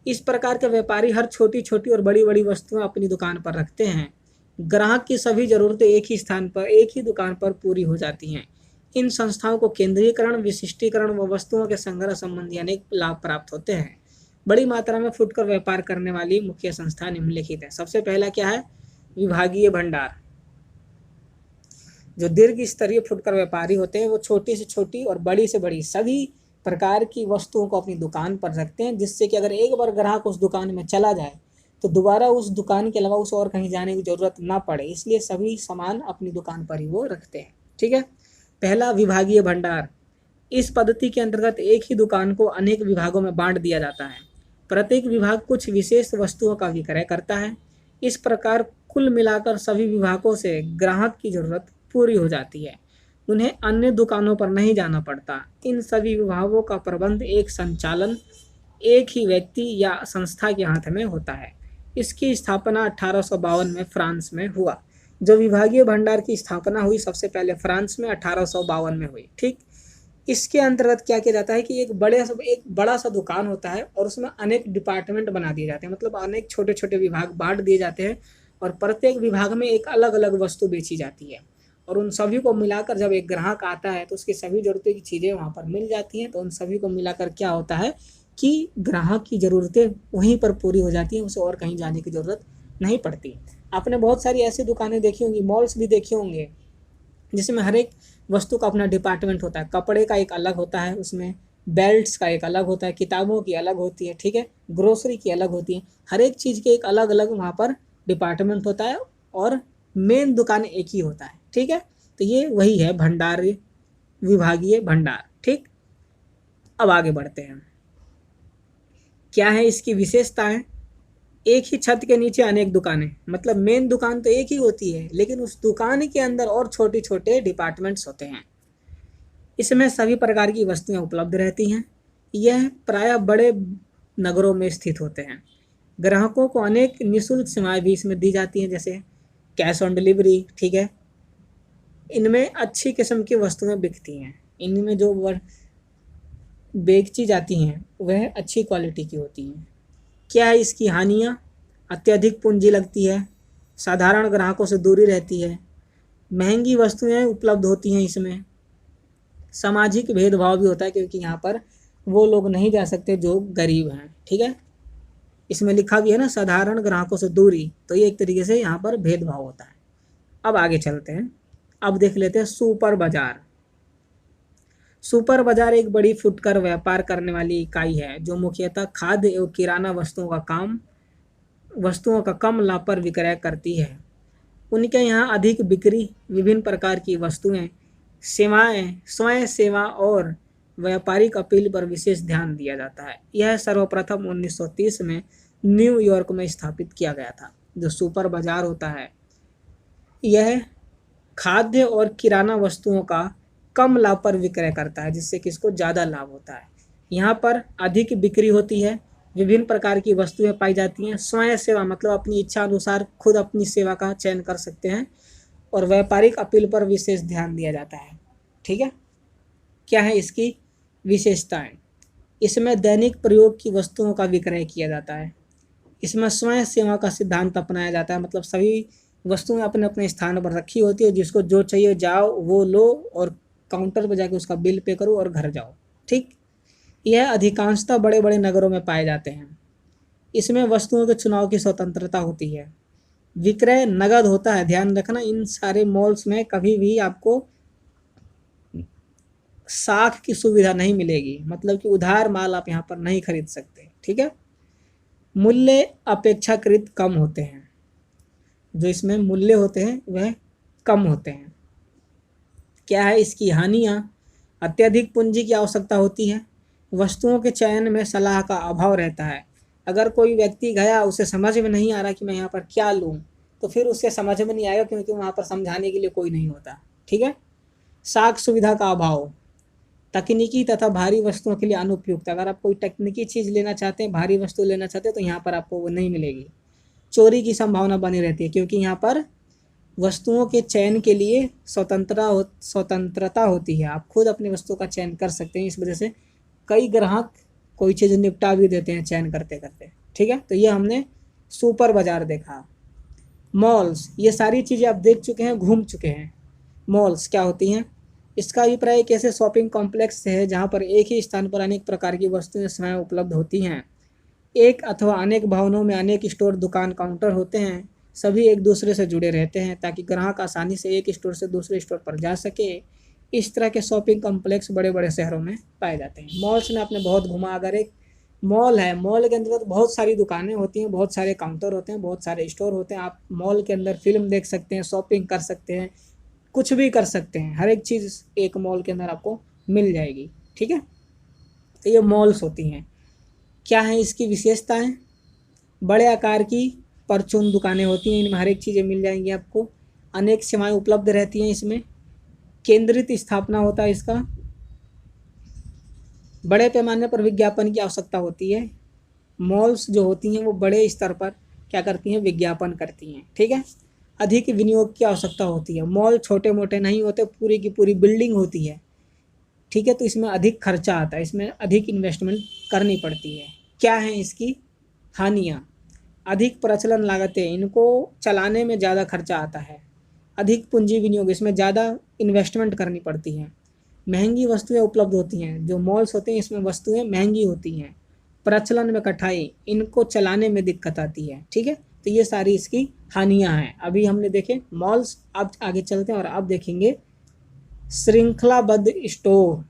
इस प्रकार के व्यापारी हर छोटी छोटी और बड़ी बड़ी वस्तुएं अपनी दुकान पर रखते हैं। ग्राहक की सभी जरूरतें एक ही स्थान पर, एक ही दुकान पर पूरी हो जाती हैं। इन संस्थाओं को केंद्रीकरण, विशिष्टीकरण व वस्तुओं के संग्रह संबंधी अनेक लाभ प्राप्त होते हैं। बड़ी मात्रा में फुटकर व्यापार करने वाली मुख्य संस्था निम्नलिखित है। सबसे पहला क्या है? विभागीय भंडार। जो दीर्घ स्तरीय फुटकर व्यापारी होते हैं वो छोटी से छोटी और बड़ी से बड़ी सभी प्रकार की वस्तुओं को अपनी दुकान पर रखते हैं, जिससे कि अगर एक बार ग्राहक उस दुकान में चला जाए तो दोबारा उस दुकान के अलावा उसे और कहीं जाने की जरूरत ना पड़े, इसलिए सभी सामान अपनी दुकान पर ही वो रखते हैं, ठीक है। पहला, विभागीय भंडार। इस पद्धति के अंतर्गत एक ही दुकान को अनेक विभागों में बांट दिया जाता है। प्रत्येक विभाग कुछ विशेष वस्तुओं का विक्रय करता है। इस प्रकार कुल मिलाकर सभी विभागों से ग्राहक की जरूरत पूरी हो जाती है, उन्हें अन्य दुकानों पर नहीं जाना पड़ता। इन सभी विभागों का प्रबंध एक संचालन एक ही व्यक्ति या संस्था के हाथ में होता है। इसकी स्थापना 1852 में फ्रांस में हुआ। जो विभागीय भंडार की स्थापना हुई सबसे पहले फ्रांस में 1852 में हुई, ठीक। इसके अंतर्गत क्या किया जाता है कि एक बड़ा सा दुकान होता है और उसमें अनेक डिपार्टमेंट बना दिए जाते हैं, मतलब अनेक छोटे छोटे विभाग बांट दिए जाते हैं और प्रत्येक विभाग में एक अलग अलग वस्तु बेची जाती है। और उन सभी को मिलाकर जब एक ग्राहक आता है तो उसकी सभी ज़रूरतें की चीज़ें वहाँ पर मिल जाती हैं। तो उन सभी को मिलाकर क्या होता है कि ग्राहक की ज़रूरतें वहीं पर पूरी हो जाती हैं, उसे और कहीं जाने की ज़रूरत नहीं पड़ती। आपने बहुत सारी ऐसी दुकानें देखी होंगी, मॉल्स भी देखे होंगे, जिसमें हर एक वस्तु का अपना डिपार्टमेंट होता है। कपड़े का एक अलग होता है, उसमें बेल्ट्स का एक अलग होता है, किताबों की अलग होती है, ठीक है, ग्रोसरी की अलग होती है। हर एक चीज़ के एक अलग अलग वहाँ पर डिपार्टमेंट होता है और मेन दुकान एक ही होता है, ठीक है। तो ये वही है भंडार, विभागीय भंडार, ठीक। अब आगे बढ़ते हैं, क्या है इसकी विशेषताएं। एक ही छत के नीचे अनेक दुकानें, मतलब मेन दुकान तो एक ही होती है लेकिन उस दुकान के अंदर और छोटे छोटे डिपार्टमेंट्स होते हैं। इसमें सभी प्रकार की वस्तुएं उपलब्ध रहती हैं। यह प्रायः बड़े नगरों में स्थित होते हैं। ग्राहकों को अनेक निःशुल्क सेवाएं भी इसमें दी जाती हैं, जैसे कैश ऑन डिलीवरी, ठीक है। इनमें अच्छी किस्म की वस्तुएं बिकती हैं। इनमें जो बेची जाती हैं वह अच्छी क्वालिटी की होती हैं। क्या है इसकी हानियाँ? अत्यधिक पूंजी लगती है, साधारण ग्राहकों से दूरी रहती है, महंगी वस्तुएं उपलब्ध होती हैं इसमें, सामाजिक भेदभाव भी होता है क्योंकि यहाँ पर वो लोग नहीं जा सकते जो गरीब हैं, ठीक है। इसमें लिखा भी है ना, साधारण ग्राहकों से दूरी, तो ये एक तरीके से यहाँ पर भेदभाव होता है। अब आगे चलते हैं, अब देख लेते हैं सुपर बाजार। सुपर बाजार एक बड़ी फुटकर व्यापार करने वाली इकाई है जो मुख्यतः खाद्य एवं किराना वस्तुओं का कम लाभ पर विक्रय करती है। उनके यहाँ अधिक बिक्री, विभिन्न प्रकार की वस्तुएं, सेवाएं, स्वयं सेवा और व्यापारिक अपील पर विशेष ध्यान दिया जाता है। यह सर्वप्रथम 1930 में न्यूयॉर्क में स्थापित किया गया था। जो सुपर बाजार होता है यह खाद्य और किराना वस्तुओं का कम लाभ पर विक्रय करता है, जिससे कि इसको ज़्यादा लाभ होता है। यहाँ पर अधिक बिक्री होती है, विभिन्न प्रकार की वस्तुएं पाई जाती हैं। स्वयं सेवा मतलब अपनी इच्छा अनुसार खुद अपनी सेवा का चयन कर सकते हैं और व्यापारिक अपील पर विशेष ध्यान दिया जाता है, ठीक है। क्या है इसकी विशेषताएं, इसमें दैनिक प्रयोग की वस्तुओं का विक्रय किया जाता है। इसमें स्वयं सेवा का सिद्धांत अपनाया जाता है, मतलब सभी वस्तुएं अपने अपने स्थान पर रखी होती है, जिसको जो चाहिए जाओ वो लो और काउंटर पर जाके उसका बिल पे करो और घर जाओ। ठीक, यह अधिकांशतः बड़े बड़े नगरों में पाए जाते हैं। इसमें वस्तुओं के चुनाव की स्वतंत्रता होती है। विक्रय नगद होता है, ध्यान रखना, इन सारे मॉल्स में कभी भी आपको साख की सुविधा नहीं मिलेगी, मतलब कि उधार माल आप यहाँ पर नहीं खरीद सकते। ठीक है, मूल्य अपेक्षाकृत कम होते हैं, जो इसमें मूल्य होते हैं वह कम होते हैं। क्या है इसकी हानियाँ? अत्यधिक पूंजी की आवश्यकता होती है, वस्तुओं के चयन में सलाह का अभाव रहता है। अगर कोई व्यक्ति गया, उसे समझ में नहीं आ रहा कि मैं यहाँ पर क्या लूँ, तो फिर उसके समझ में नहीं आएगा, क्योंकि वहाँ पर समझाने के लिए कोई नहीं होता। ठीक है, साख सुविधा का अभाव, तकनीकी तथा भारी वस्तुओं के लिए अनुपयुक्त। अगर आप कोई तकनीकी चीज़ लेना चाहते हैं, भारी वस्तु लेना चाहते हैं, तो यहाँ पर आपको वो नहीं मिलेगी। चोरी की संभावना बनी रहती है, क्योंकि यहाँ पर वस्तुओं के चयन के लिए स्वतंत्रता होती है, आप खुद अपनी वस्तु का चयन कर सकते हैं। इस वजह से कई ग्राहक कोई चीज़ निपटा भी देते हैं चयन करते करते। ठीक है, तो ये हमने सुपर बाजार देखा। मॉल्स, ये सारी चीज़ें आप देख चुके हैं, घूम चुके हैं। मॉल्स क्या होती हैं? इसका अभिप्राय एक ऐसे शॉपिंग कॉम्प्लेक्स है जहाँ पर एक ही स्थान पर अनेक प्रकार की वस्तुएं स्वयं उपलब्ध होती हैं। एक अथवा अनेक भवनों में अनेक स्टोर, दुकान, काउंटर होते हैं। सभी एक दूसरे से जुड़े रहते हैं ताकि ग्राहक आसानी से एक स्टोर से दूसरे स्टोर पर जा सके। इस तरह के शॉपिंग कॉम्प्लेक्स बड़े बड़े शहरों में पाए जाते हैं। मॉल्स में आपने बहुत घुमा, अगर एक मॉल है, मॉल के अंदर बहुत सारी दुकानें होती हैं, बहुत सारे काउंटर होते हैं, बहुत सारे स्टोर होते हैं। आप मॉल के अंदर फिल्म देख सकते हैं, शॉपिंग कर सकते हैं, कुछ भी कर सकते हैं, हर एक चीज़ एक मॉल के अंदर आपको मिल जाएगी। ठीक है, तो ये मॉल्स होती हैं। क्या है इसकी विशेषताएं? बड़े आकार की परचून दुकानें होती हैं, इनमें हर एक चीज़ें मिल जाएंगी आपको। अनेक सेवाएं उपलब्ध रहती हैं इसमें। केंद्रित स्थापना होता है इसका। बड़े पैमाने पर विज्ञापन की आवश्यकता होती है। मॉल्स जो होती हैं वो बड़े स्तर पर क्या करती हैं? विज्ञापन करती हैं। ठीक है, अधिक विनियोग की आवश्यकता होती है। मॉल छोटे मोटे नहीं होते, पूरी की पूरी बिल्डिंग होती है। ठीक है, तो इसमें अधिक खर्चा आता है, इसमें अधिक इन्वेस्टमेंट करनी पड़ती है। क्या है इसकी हानियाँ? अधिक प्रचलन लागतें, इनको चलाने में ज़्यादा खर्चा आता है। अधिक पूंजी विनियोग, इसमें ज़्यादा इन्वेस्टमेंट करनी पड़ती है। महंगी वस्तुएं उपलब्ध होती हैं, जो मॉल्स होते हैं इसमें वस्तुएं महंगी होती हैं। प्रचलन में कठिनाई, इनको चलाने में दिक्कत आती है। ठीक है, तो ये सारी इसकी हानियाँ हैं। अभी हमने देखे मॉल्स, अब आगे चलते हैं और अब देखेंगे श्रृंखलाबद्ध स्टोर।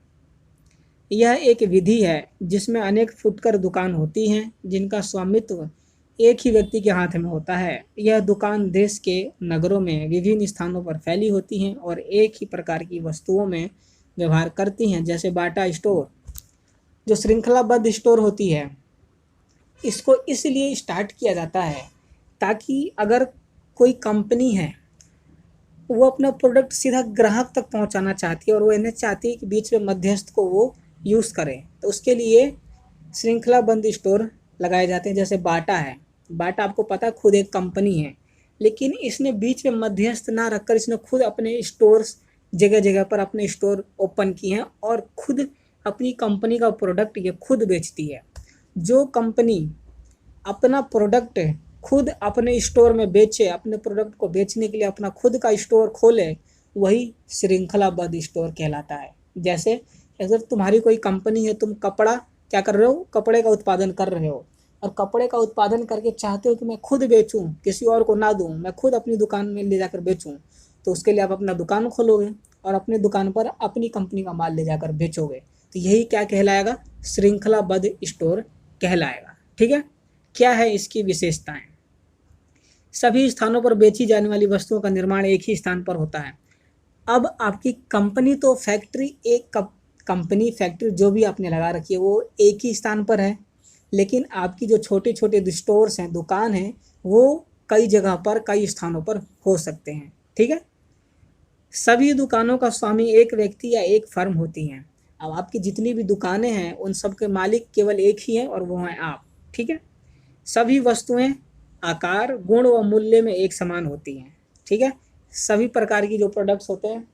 यह एक विधि है जिसमें अनेक फुटकर दुकान होती हैं जिनका स्वामित्व एक ही व्यक्ति के हाथ में होता है। यह दुकान देश के नगरों में विभिन्न स्थानों पर फैली होती हैं और एक ही प्रकार की वस्तुओं में व्यवहार करती हैं। जैसे बाटा स्टोर, जो श्रृंखलाबद्ध स्टोर होती है, इसको इसलिए स्टार्ट किया जाता है ताकि अगर कोई कंपनी है वो अपना प्रोडक्ट सीधा ग्राहक तक पहुंचाना चाहती है और वो इन्हें चाहती है कि बीच में मध्यस्थ को वो यूज़ करें, तो उसके लिए श्रृंखलाबद्ध स्टोर लगाए जाते हैं। जैसे बाटा है, बाटा आपको पता है खुद एक कंपनी है, लेकिन इसने बीच में मध्यस्थ ना रखकर इसने खुद अपने स्टोर्स जगह जगह पर अपने स्टोर ओपन किए हैं और खुद अपनी कंपनी का प्रोडक्ट ये खुद बेचती है। जो कंपनी अपना प्रोडक्ट खुद अपने स्टोर में बेचे, अपने प्रोडक्ट को बेचने के लिए अपना खुद का स्टोर खोले, वही श्रृंखलाबद्ध स्टोर कहलाता है। जैसे अगर तुम्हारी कोई कंपनी है, तुम कपड़ा क्या कर रहे हो? कपड़े का उत्पादन कर रहे हो और कपड़े का उत्पादन करके चाहते हो कि मैं खुद बेचूं, किसी और को ना दूं, मैं खुद अपनी दुकान में ले जाकर बेचूं, तो उसके लिए आप अपना दुकान खोलोगे और अपनी दुकान पर अपनी कंपनी का माल ले जाकर बेचोगे, तो यही क्या कहलाएगा? श्रृंखलाबद्ध स्टोर कहलाएगा। ठीक है, क्या है इसकी विशेषताएं? सभी स्थानों पर बेची जाने वाली वस्तुओं का निर्माण एक ही स्थान पर होता है। अब आपकी कंपनी तो फैक्ट्री, एक कंपनी फैक्ट्री जो भी आपने लगा रखी है वो एक ही स्थान पर है, लेकिन आपकी जो छोटे छोटे स्टोर्स हैं, दुकान हैं, वो कई जगह पर, कई स्थानों पर हो सकते हैं। ठीक है, सभी दुकानों का स्वामी एक व्यक्ति या एक फर्म होती हैं। अब आपकी जितनी भी दुकानें हैं उन सब के मालिक केवल एक ही हैं और वो हैं आप। ठीक है, सभी वस्तुएं आकार, गुण व मूल्य में एक समान होती हैं। ठीक है, सभी प्रकार की जो प्रोडक्ट्स होते हैं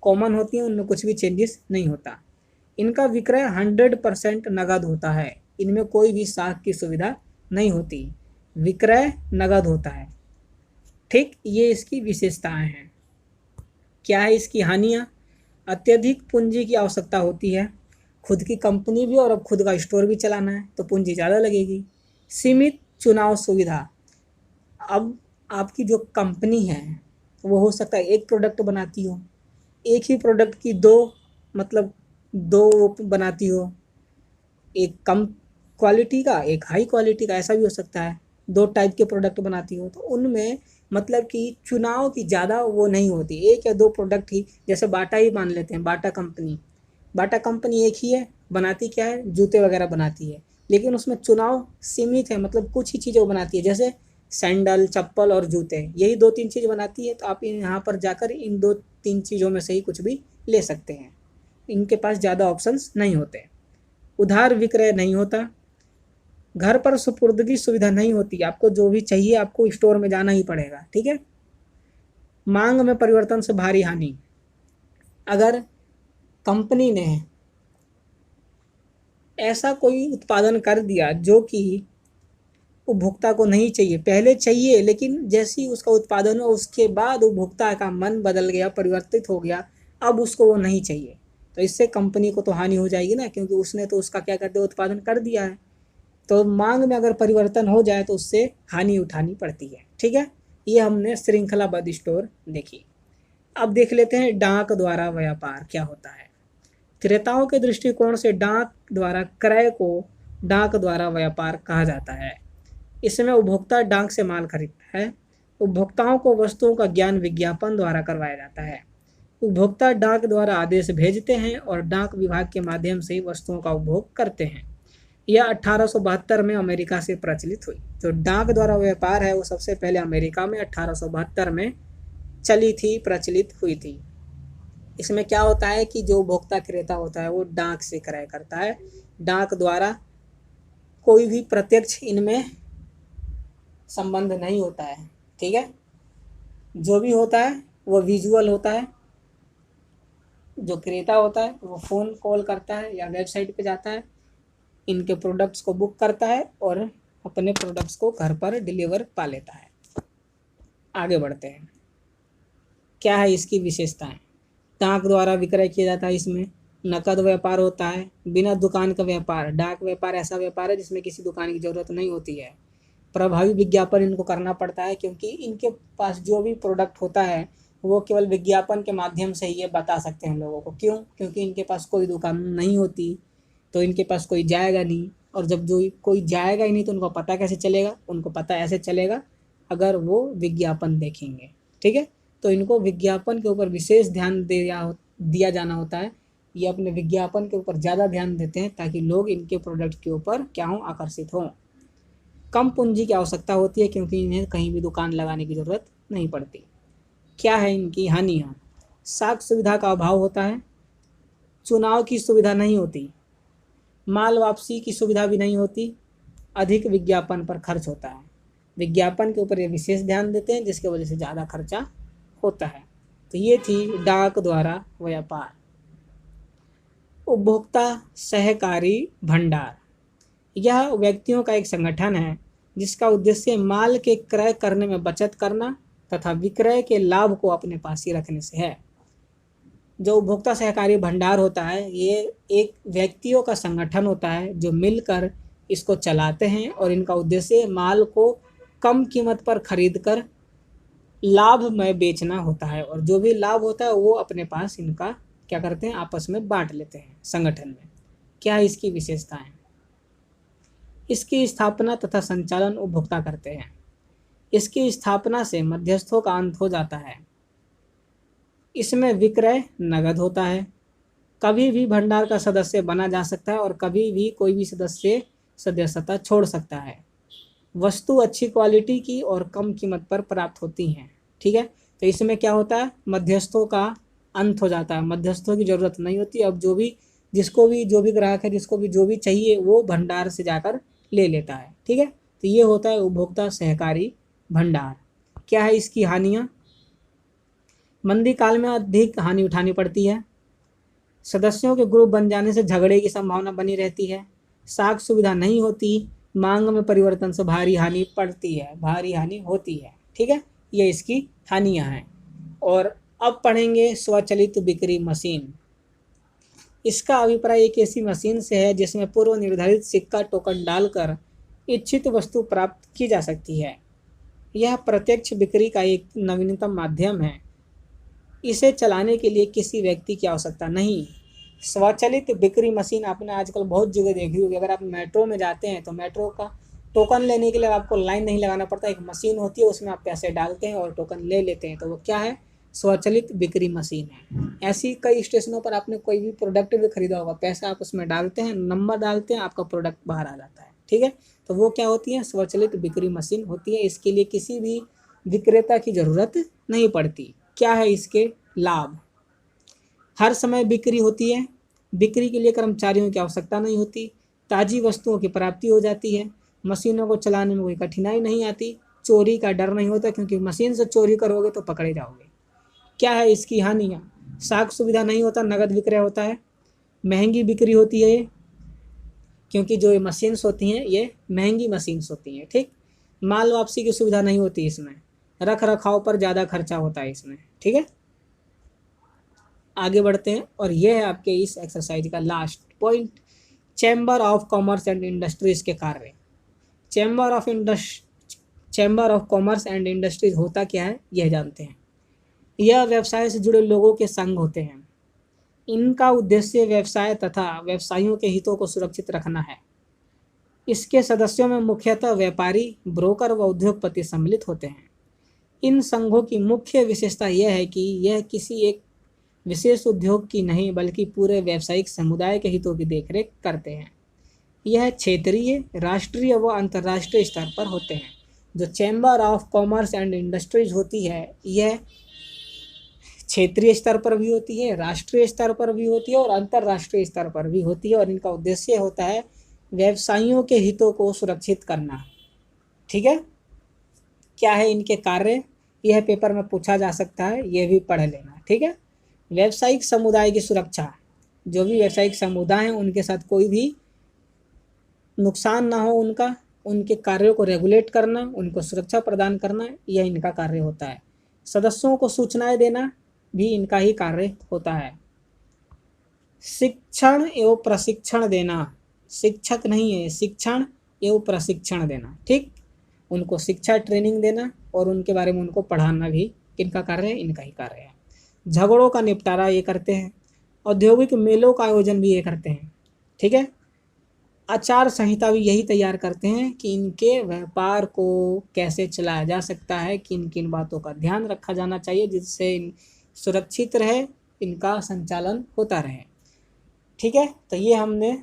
कॉमन होती हैं, उनमें कुछ भी चेंजेस नहीं होता। इनका विक्रय 100% नगद होता है, इनमें कोई भी साख की सुविधा नहीं होती, विक्रय नगद होता है। ठीक, ये इसकी विशेषताएं हैं। क्या है इसकी हानियां? अत्यधिक पूंजी की आवश्यकता होती है, खुद की कंपनी भी और अब खुद का स्टोर भी चलाना है तो पूंजी ज़्यादा लगेगी। सीमित चुनाव सुविधा, अब आपकी जो कंपनी है वो हो सकता है एक प्रोडक्ट बनाती हो, एक ही प्रोडक्ट की दो, मतलब दो बनाती हो, एक कम क्वालिटी का एक हाई क्वालिटी का, ऐसा भी हो सकता है, दो टाइप के प्रोडक्ट बनाती हो, तो उनमें मतलब कि चुनाव की ज़्यादा वो नहीं होती, एक या दो प्रोडक्ट ही। जैसे बाटा ही मान लेते हैं, बाटा कंपनी एक ही है, बनाती क्या है, जूते वगैरह बनाती है, लेकिन उसमें चुनाव सीमित है, मतलब कुछ ही चीज़ें वो बनाती है, जैसे सैंडल, चप्पल और जूते, यही दो तीन चीज़ बनाती है। तो आप यहाँ पर जाकर इन दो तीन चीज़ों में से ही कुछ भी ले सकते हैं, इनके पास ज़्यादा ऑप्शंस नहीं होते। उधार विक्रय नहीं होता, घर पर सुपुर्दगी सुविधा नहीं होती, आपको जो भी चाहिए आपको स्टोर में जाना ही पड़ेगा। ठीक है। मांग में परिवर्तन से भारी हानि, अगर कंपनी ने ऐसा कोई उत्पादन कर दिया जो कि उपभोक्ता को नहीं चाहिए, पहले चाहिए लेकिन जैसे ही उसका उत्पादन हुआ उसके बाद उपभोक्ता का मन बदल गया, परिवर्तित हो गया, अब उसको वो नहीं चाहिए, तो इससे कंपनी को तो हानि हो जाएगी ना, क्योंकि उसने तो उसका क्या करते उत्पादन कर दिया है। तो मांग में अगर परिवर्तन हो जाए तो उससे हानि उठानी पड़ती है। ठीक है, ये हमने श्रृंखलाबद्ध स्टोर देखी। अब देख लेते हैं डाक द्वारा व्यापार क्या होता है। क्रेताओं के दृष्टिकोण से डाक द्वारा क्रय को डाक द्वारा व्यापार कहा जाता है। इसमें उपभोक्ता डाक से माल खरीदता है, उपभोक्ताओं को वस्तुओं का ज्ञान विज्ञापन द्वारा करवाया जाता है, उपभोक्ता डाक द्वारा आदेश भेजते हैं और डाक विभाग के माध्यम से वस्तुओं का उपभोग करते हैं। यह 1872 में अमेरिका से प्रचलित हुई। जो डाक द्वारा व्यापार है वो सबसे पहले अमेरिका में 1872 में चली थी, प्रचलित हुई थी। इसमें क्या होता है कि जो उपभोक्ता क्रेता होता है वो डाक से क्रय करता है, डाक द्वारा कोई भी प्रत्यक्ष इनमें संबंध नहीं होता है। ठीक है, जो भी होता है वो विजुअल होता है, जो क्रेता होता है वो फ़ोन कॉल करता है या वेबसाइट पे जाता है, इनके प्रोडक्ट्स को बुक करता है और अपने प्रोडक्ट्स को घर पर डिलीवर पा लेता है। आगे बढ़ते हैं, क्या है इसकी विशेषताएं। डाक द्वारा विक्रय किया जाता है, इसमें नकद व्यापार होता है, बिना दुकान का व्यापार। डाक व्यापार ऐसा व्यापार है जिसमें किसी दुकान की ज़रूरत नहीं होती है। प्रभावी विज्ञापन इनको करना पड़ता है, क्योंकि इनके पास जो भी प्रोडक्ट होता है वो केवल विज्ञापन के माध्यम से ही ये बता सकते हैं लोगों को। क्यों? क्योंकि इनके पास कोई दुकान नहीं होती, तो इनके पास कोई जाएगा नहीं, और जब जो कोई जाएगा ही नहीं तो उनको पता कैसे चलेगा? उनको पता ऐसे चलेगा अगर वो विज्ञापन देखेंगे। ठीक है, तो इनको विज्ञापन के ऊपर विशेष ध्यान दिया जाना होता है। ये अपने विज्ञापन के ऊपर ज़्यादा ध्यान देते हैं ताकि लोग इनके प्रोडक्ट के ऊपर क्या हों, आकर्षित हों। कम पूंजी की आवश्यकता होती है क्योंकि इन्हें कहीं भी दुकान लगाने की ज़रूरत नहीं पड़ती। क्या है इनकी हानियाँ? साख सुविधा का अभाव होता है, चुनाव की सुविधा नहीं होती, माल वापसी की सुविधा भी नहीं होती, अधिक विज्ञापन पर खर्च होता है। विज्ञापन के ऊपर ये विशेष ध्यान देते हैं जिसकी वजह से ज़्यादा खर्चा होता है। तो ये थी डाक द्वारा व्यापार। उपभोक्ता सहकारी भंडार, यह व्यक्तियों का एक संगठन है जिसका उद्देश्य माल के क्रय करने में बचत करना तथा विक्रय के लाभ को अपने पास ही रखने से है। जो उपभोक्ता सहकारी भंडार होता है ये एक व्यक्तियों का संगठन होता है जो मिलकर इसको चलाते हैं, और इनका उद्देश्य माल को कम कीमत पर खरीदकर लाभ में बेचना होता है, और जो भी लाभ होता है वो अपने पास इनका क्या करते हैं, आपस में बांट लेते हैं संगठन में। क्या है इसकी विशेषताएं? इसकी स्थापना तथा संचालन उपभोक्ता करते हैं। इसकी स्थापना से मध्यस्थों का अंत हो जाता है। इसमें विक्रय नगद होता है, कभी भी भंडार का सदस्य बना जा सकता है और कभी भी कोई भी सदस्य सदस्यता छोड़ सकता है। वस्तु अच्छी क्वालिटी की और कम कीमत पर प्राप्त होती हैं। ठीक है, तो इसमें क्या होता है, मध्यस्थों का अंत हो जाता है, मध्यस्थों की ज़रूरत नहीं होती। अब जिसको भी जो भी ग्राहक है, जिसको भी जो भी चाहिए वो भंडार से जाकर ले लेता है। ठीक है, तो ये होता है उपभोक्ता सहकारी भंडार। क्या है इसकी हानियाँ? मंदी काल में अधिक हानि उठानी पड़ती है, सदस्यों के ग्रुप बन जाने से झगड़े की संभावना बनी रहती है। साख सुविधा नहीं होती, मांग में परिवर्तन से भारी हानि पड़ती है, भारी हानि होती है। ठीक है, ये इसकी हानियां हैं। और अब पढ़ेंगे स्वचालित बिक्री मशीन। इसका अभिप्राय एक ऐसी मशीन से है जिसमें पूर्व निर्धारित सिक्का टोकन डालकर इच्छित वस्तु प्राप्त की जा सकती है। यह प्रत्यक्ष बिक्री का एक नवीनतम माध्यम है। इसे चलाने के लिए किसी व्यक्ति की आवश्यकता नहीं। स्वचालित बिक्री मशीन आपने आजकल बहुत जगह देखी होगी। अगर आप मेट्रो में जाते हैं तो मेट्रो का टोकन लेने के लिए आपको लाइन नहीं लगाना पड़ता, एक मशीन होती है, उसमें आप पैसे डालते हैं और टोकन ले लेते हैं। तो वो क्या है? स्वचालित बिक्री मशीन है। ऐसी कई स्टेशनों पर आपने कोई भी प्रोडक्ट भी खरीदा होगा, पैसा आप उसमें डालते हैं, नंबर डालते हैं, आपका प्रोडक्ट बाहर आ जाता है। ठीक है, तो वो क्या होती है? स्वचालित बिक्री मशीन होती है। इसके लिए किसी भी विक्रेता की ज़रूरत नहीं पड़ती। क्या है इसके लाभ? हर समय बिक्री होती है। बिक्री के लिए कर्मचारियों की आवश्यकता नहीं होती। ताज़ी वस्तुओं की प्राप्ति हो जाती है। मशीनों को चलाने में कोई कठिनाई नहीं आती। चोरी का डर नहीं होता, क्योंकि मशीन से चोरी करोगे तो पकड़े जाओगे। क्या है इसकी हानियाँ? साख सुविधा नहीं होता, नगद विक्रय होता है। महंगी बिक्री होती है ये, क्योंकि जो ये मशीन्स होती हैं ये महंगी मशीन्स होती हैं। ठीक, माल वापसी की सुविधा नहीं होती इसमें। रख रखाव पर ज़्यादा खर्चा होता है इसमें। ठीक है, आगे बढ़ते हैं। और ये है आपके इस एक्सरसाइज का last point, chamber of commerce and industries के कार्य। Chamber of commerce and industries होता क्या है, यह जानते हैं। यह व्यवसाय से जुड़े लोगों के संघ होते हैं। इनका उद्देश्य व्यवसाय तथा व्यवसायियों के हितों को सुरक्षित रखना है। इसके सदस्यों में मुख्यतः व्यापारी, ब्रोकर व उद्योगपति सम्मिलित होते हैं। इन संघों की मुख्य विशेषता यह है कि यह किसी एक विशेष उद्योग की नहीं बल्कि पूरे व्यावसायिक समुदाय के हितों की देखरेख करते हैं। यह क्षेत्रीय, राष्ट्रीय व अंतर्राष्ट्रीय स्तर पर होते हैं। जो chamber of commerce and industries होती है यह क्षेत्रीय स्तर पर भी होती है, राष्ट्रीय स्तर पर भी होती है और अंतर्राष्ट्रीय स्तर पर भी होती है। और इनका उद्देश्य होता है व्यवसायियों के हितों को सुरक्षित करना। ठीक है, क्या है इनके कार्य? यह पेपर में पूछा जा सकता है, यह भी पढ़ लेना। ठीक है, व्यावसायिक समुदाय की सुरक्षा। जो भी व्यावसायिक समुदाय हैं उनके साथ कोई भी नुकसान ना हो उनका, उनके कार्यों को रेगुलेट करना, उनको सुरक्षा प्रदान करना, यह इनका कार्य होता है। सदस्यों को सूचनाएं देना भी इनका ही कार्य होता है। शिक्षण एवं प्रशिक्षण देना, शिक्षक नहीं है, शिक्षण एवं प्रशिक्षण देना। ठीक, उनको शिक्षा ट्रेनिंग देना और उनके बारे में उनको पढ़ाना भी किनका कार्य है? इनका ही कार्य है। झगड़ों का निपटारा ये करते हैं। औद्योगिक मेलों का आयोजन भी ये करते हैं। ठीक है, आचार संहिता भी यही तैयार करते हैं कि इनके व्यापार को कैसे चलाया जा सकता है, किन किन बातों का ध्यान रखा जाना चाहिए जिससे सुरक्षित रहे, इनका संचालन होता रहे। ठीक है, तो ये हमने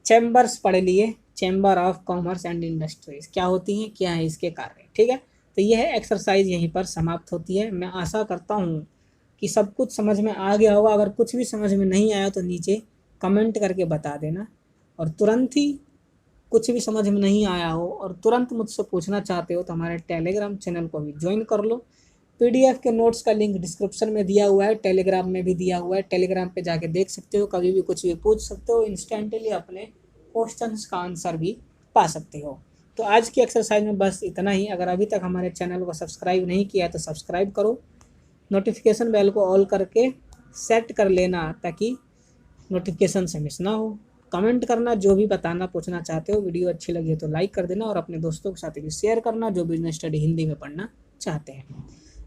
चैम्बर्स पढ़ लिए। Chamber of commerce and industries क्या होती हैं, क्या है इसके कार्य। ठीक है, तो यह एक्सरसाइज यहीं पर समाप्त होती है। मैं आशा करता हूँ कि सब कुछ समझ में आ गया होगा। अगर कुछ भी समझ में नहीं आया तो नीचे कमेंट करके बता देना। और तुरंत ही कुछ भी समझ में नहीं आया हो और तुरंत मुझसे पूछना चाहते हो तो हमारे टेलीग्राम चैनल को भी ज्वाइन कर लो। PDF के नोट्स का लिंक डिस्क्रिप्शन में दिया हुआ है, टेलीग्राम में भी दिया हुआ है। टेलीग्राम पे जाके देख सकते हो, कभी भी कुछ भी पूछ सकते हो, इंस्टेंटली अपने क्वेश्चंस का आंसर भी पा सकते हो। तो आज की एक्सरसाइज में बस इतना ही। अगर अभी तक हमारे चैनल को सब्सक्राइब नहीं किया तो सब्सक्राइब करो, नोटिफिकेशन बेल को ऑल करके सेट कर लेना ताकि नोटिफिकेशन से मिस ना हो। कमेंट करना, जो भी बताना पूछना चाहते हो। वीडियो अच्छी लगी है तो लाइक कर देना और अपने दोस्तों के साथ भी शेयर करना जो बिजनेस स्टडी हिंदी में पढ़ना चाहते हैं।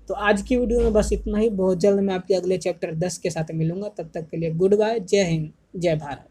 तो आज की वीडियो में बस इतना ही। बहुत जल्द मैं आपके अगले चैप्टर 10 के साथ मिलूंगा। तब तक के लिए गुड बाय, जय हिंद, जय भारत।